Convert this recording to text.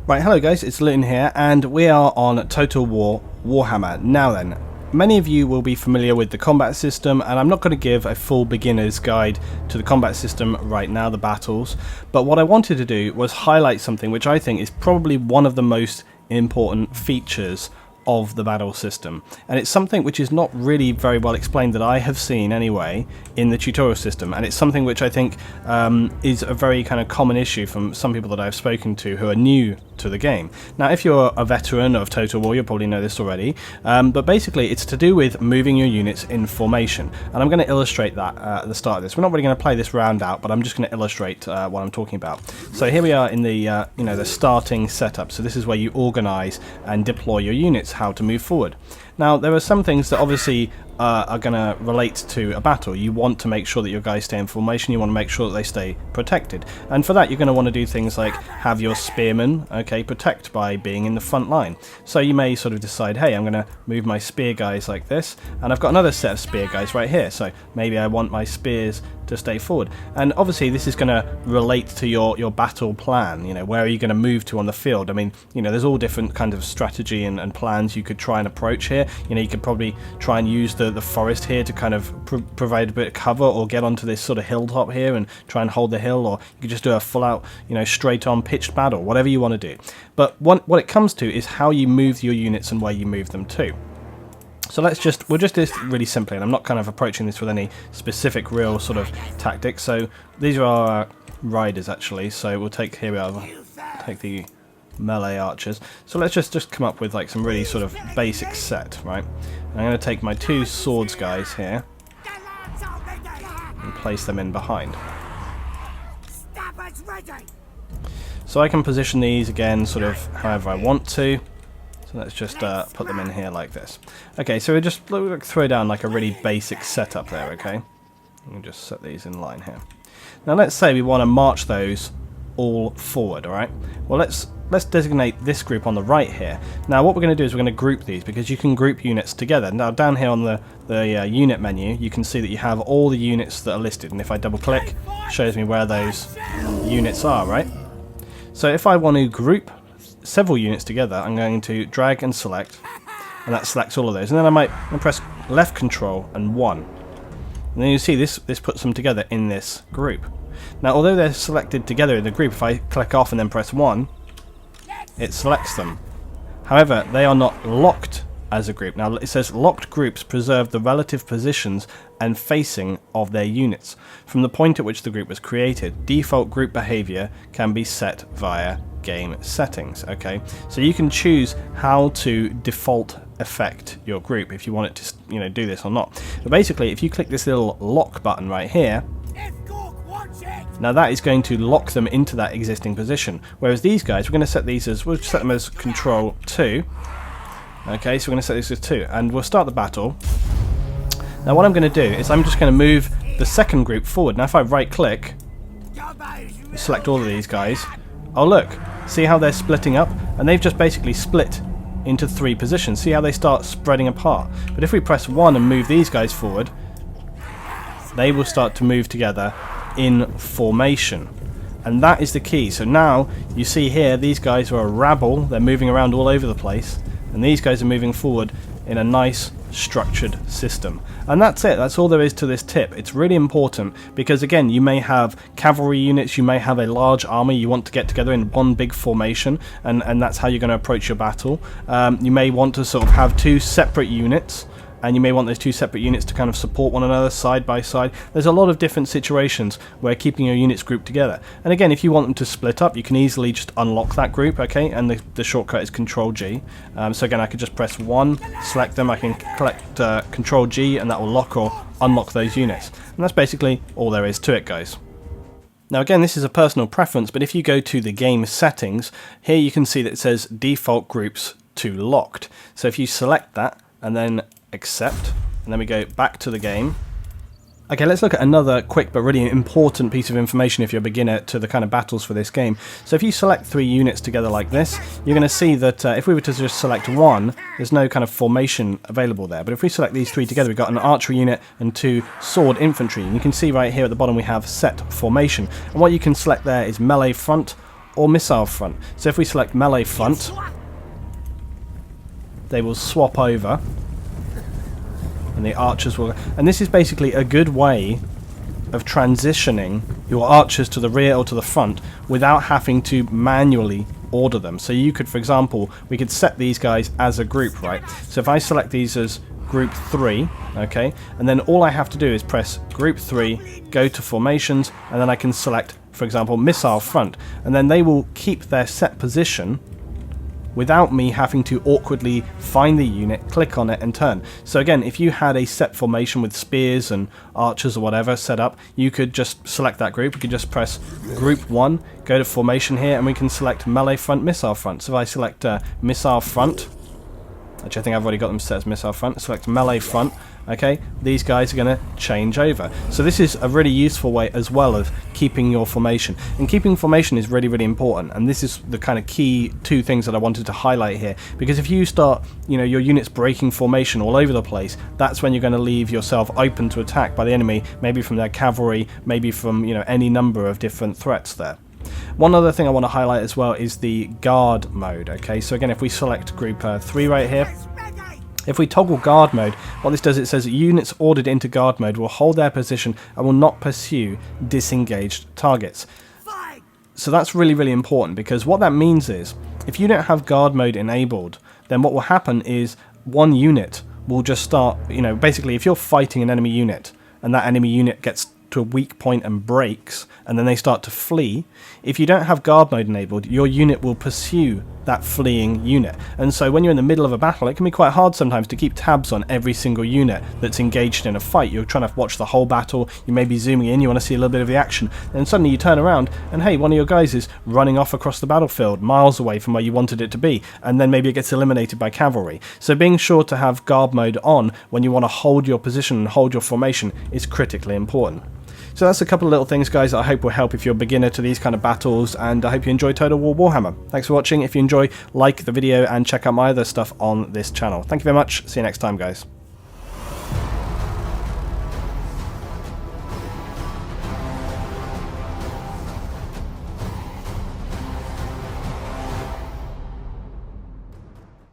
Right, hello guys, it's Luton here, and we are on Total War Warhammer. Now then, many of you will be familiar with the combat system, and I'm not going to give a full beginner's guide to the combat system right now, the battles, but what I wanted to do was highlight something which I think is probably one of the most important features of the battle system, and it's something which is not really very well explained that I have seen anyway in the tutorial system, and it's something which I think is a very kind of common issue from some people that I've spoken to who are new to the game. Now if you're a veteran of Total War, you'll probably know this already, but basically it's to do with moving your units in formation, and I'm going to illustrate that at the start of this. We're not really going to play this round out, but I'm just going to illustrate what I'm talking about. So here we are in the the starting setup. So this is where you organize and deploy your units, how to move forward. Now there are some things that obviously are going to relate to a battle. You want to make sure that your guys stay in formation, you want to make sure that they stay protected, and for that you're going to want to do things like have your spearmen protect by being in the front line. So you may sort of decide, hey, I'm going to move my spear guys like this, and I've got another set of spear guys right here, so maybe I want my spears to stay forward. And obviously this is going to relate to your battle plan. Where are you going to move to on the field? I mean, there's all different kinds of strategy and plans you could try and approach here. You could probably try and use the forest here to kind of provide a bit of cover, or get onto this sort of hilltop here and try and hold the hill, or you could just do a full out straight on pitched battle, whatever you want to do. But what it comes to is how you move your units and where you move them to. So we'll just do this really simply, and I'm not kind of approaching this with any specific real sort of tactics. So these are our riders actually, so we'll take, here we are, take the melee archers. So let's just come up with like some really sort of basic set, right? I'm going to take my two swords guys here and place them in behind. So I can position these again sort of however I want to. So let's just put them in here like this. Okay, so we just throw down like a really basic setup there, okay? We'll just set these in line here. Now let's say we want to march those all forward, alright? Well, let's designate this group on the right here. Now what we're going to do is we're going to group these, because you can group units together. Now down here on the unit menu, you can see that you have all the units that are listed, and if I double click, it shows me where those units are, right? So if I want to group several units together, I'm going to drag and select, and that selects all of those, and then I might press left control and 1, and then you see this puts them together in this group. Now although they're selected together in the group, if I click off and then press 1, it selects them. However, they are not locked as a group. Now it says locked groups preserve the relative positions and facing of their units from the point at which the group was created. Default group behavior can be set via game settings. Okay, so you can choose how to default affect your group if you want it to do this or not. But basically if you click this little lock button right here, now that is going to lock them into that existing position, whereas these guys, we're going to set these as, we'll set them as control 2. Okay, so we're going to set this as 2, and we'll start the battle. Now what I'm going to do is I'm just going to move the second group forward. Now if I right click, select all of these guys, oh look, see how they're splitting up, and they've just basically split into 3 positions. See how they start spreading apart. But if we press 1 and move these guys forward, they will start to move together in formation, and that is the key. So now you see here these guys are a rabble, they're moving around all over the place, and these guys are moving forward in a nice structured system. And that's it, that's all there is to this tip. It's really important because again, you may have cavalry units, you may have a large army you want to get together in one big formation, and that's how you're going to approach your battle. You may want to sort of have 2 separate units, and you may want those 2 separate units to kind of support one another side by side. There's a lot of different situations where keeping your units grouped together. And again, if you want them to split up, you can easily just unlock that group, okay? And the shortcut is Control G. So again, I could just press 1, select them, I can collect Control G, and that will lock or unlock those units. And that's basically all there is to it, guys. Now again, this is a personal preference, but if you go to the game settings, here you can see that it says default groups to locked. So if you select that and then accept, and then we go back to the game. Okay, let's look at another quick but really important piece of information if you're a beginner to the kind of battles for this game. So if you select 3 units together like this, you're going to see that if we were to just select 1, there's no kind of formation available there. But if we select these 3 together, we've got an archery unit and 2 sword infantry. And you can see right here at the bottom we have set formation. And what you can select there is melee front or missile front. So if we select melee front, they will swap over, and the archers will... And this is basically a good way of transitioning your archers to the rear or to the front without having to manually order them. So you could, for example, we could set these guys as a group, right? So if I select these as group 3, okay, and then all I have to do is press group 3, go to formations, and then I can select, for example, missile front, and then they will keep their set position without me having to awkwardly find the unit, click on it, and turn. So again, if you had a set formation with spears and archers or whatever set up, you could just select that group. You could just press group 1, go to formation here, and we can select melee front, missile front. So if I select missile front, which I think I've already got them set as missile front, select melee front, okay, these guys are going to change over. So this is a really useful way as well of keeping your formation. And keeping formation is really, really important, and this is the kind of key 2 things that I wanted to highlight here, because if you start, you know, your units breaking formation all over the place, that's when you're going to leave yourself open to attack by the enemy, maybe from their cavalry, maybe from, you know, any number of different threats there. One other thing I want to highlight as well is the guard mode, okay? So again, if we select group 3 right here, if we toggle guard mode, what this does, it says units ordered into guard mode will hold their position and will not pursue disengaged targets. So that's really, really important, because what that means is, if you don't have guard mode enabled, then what will happen is one unit will just start, you know, basically if you're fighting an enemy unit and that enemy unit gets to a weak point and breaks, and then they start to flee, if you don't have guard mode enabled, your unit will pursue that fleeing unit. And so when you're in the middle of a battle, it can be quite hard sometimes to keep tabs on every single unit that's engaged in a fight. You're trying to watch the whole battle, you may be zooming in, you want to see a little bit of the action, and suddenly you turn around and hey, one of your guys is running off across the battlefield miles away from where you wanted it to be, and then maybe it gets eliminated by cavalry. So being sure to have guard mode on when you want to hold your position and hold your formation is critically important. So that's a couple of little things, guys, that I hope will help if you're a beginner to these kind of battles, and I hope you enjoy Total War Warhammer. Thanks for watching. If you enjoy, like the video and check out my other stuff on this channel. Thank you very much. See you next time, guys.